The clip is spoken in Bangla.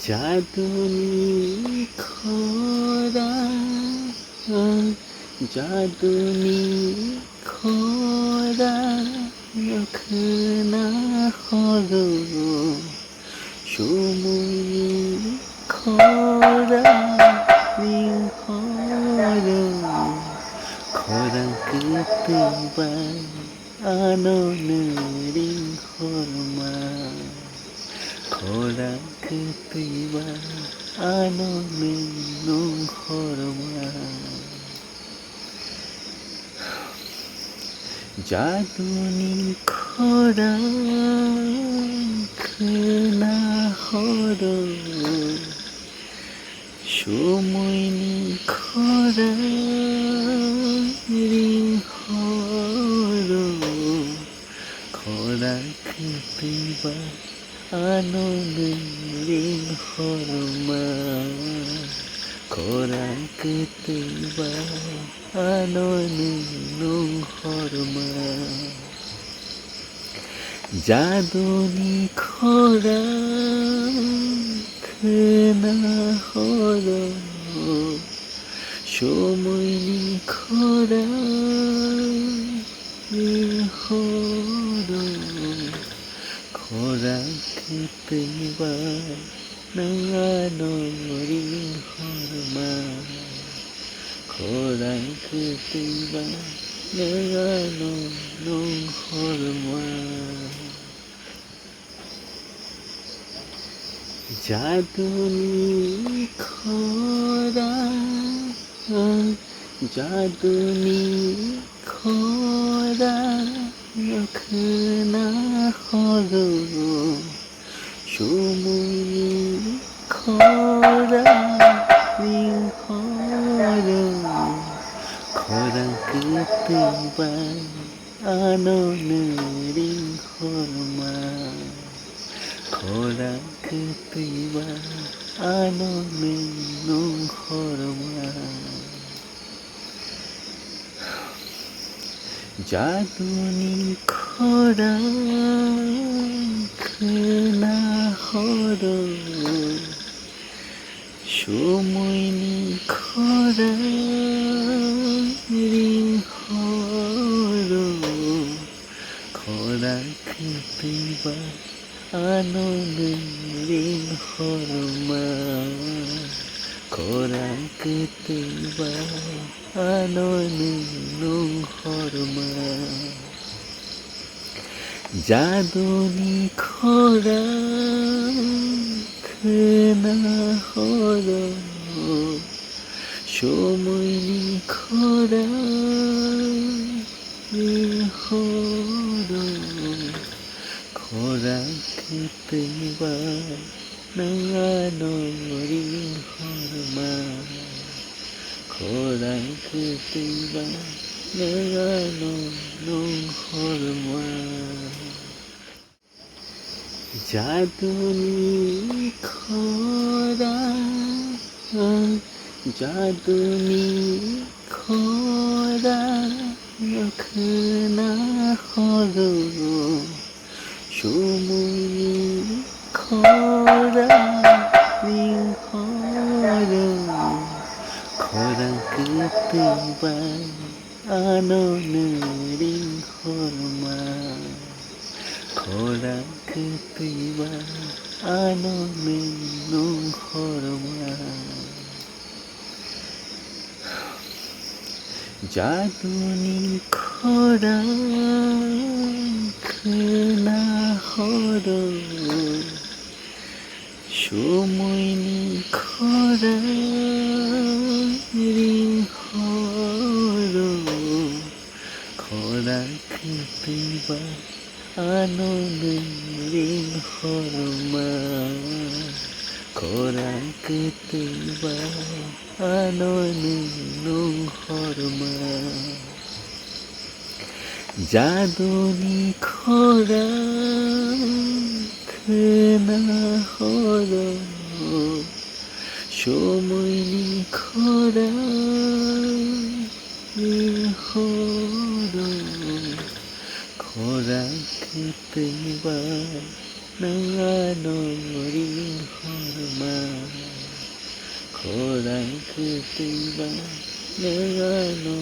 জাদুনি খরা জাদুনি খরা নখনা হলো সময় খরা হলো খরা কেতেবা আনন্দের হরমা খরা কেতেবা আনন্দের হরমা জাদুনি খরা না হর সময়নি খরা হর খরা কেতেবা আনন্দের হরমা খরা কেতেবা আনন্দের হরমা জাদুনি খরা না হর সময়নি খরা হর খরা কেতেবা নানরি হরমা খরা কেতেবা নানো হরমা জাদুনি খরা জাদুনি খরা নখনা হলো সময় খরা হলো খরা কেতেবা আনন্দের হরমা খরা কেতেবা আনন্দের হরমা জাদুনি খরা না হর সময়নি খরা হর খরা কেতেবা আনন্দের হরমা খরা কেতেবা আনন্দের হরমা জাদুনি খরা না হর সময়নি খরা হর খরা কেতেবা নানরি হরমা খরা কেতেবা নানো হরমা জাদুনি খরা জাদুনি খরা নখনা হলো সময় খরা হর খরা কেতেবা আনন্দের হরমা খরা কেতেবা আনন্দের হরমা জাদুনি খরা না হর সময়নি খরা হর খরা কেতেবা আনন্দের হরমা খরা কেতেবা আনন্দের হরমা জাদুনি খরা না হর সময়নি খরা হর খরা কেতেবা 長野リホルマখোরাক দেবা নেগানো